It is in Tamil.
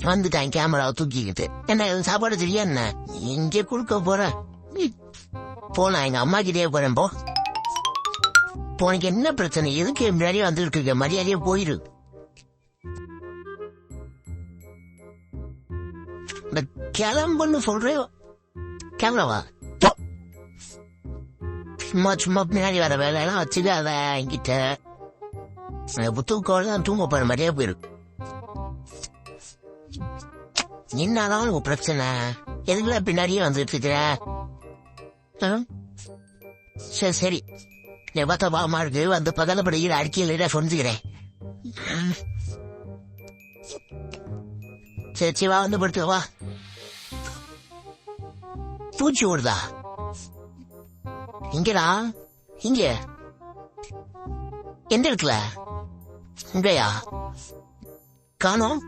வந்துட்டான் கேமராவை தூக்கிக்கிட்டு. என்ன சாப்பாடு தெரியா என்ன இங்கே குடுக்க போற? போனா எங்க அம்மா கிட்டே போறேன். போ, போனக்கு என்ன பிரச்சனை? எதுக்கு முன்னாடியே வந்துட்டு இருக்க? மரியாதையே போயிரு. கிளம்புன்னு சொல்றேன். கேமராவா சும்மா சும்மா பின்னாடி வர வேலையெல்லாம் வச்சுட்டு அத என்கிட்ட புத்தகம் தூங்க போற மாதிரியே போயிருக்கு. என்னதான் உங்க பிரச்சனை? எதுக்குல பின்னாடியே வந்துட்டு இருக்கிற? சரி சரி, பார்த்தா பாவமா இருக்கு. வந்து பக்கத்துல படிக்கிற அறிக்கையில சொல்லிக்கிறேன். சரி சரி, வா வந்து படுத்து வா. பூச்சி ஓடுதா? இங்கடா, இங்க எந்த இருக்குல்ல? இங்கயா காணோம்?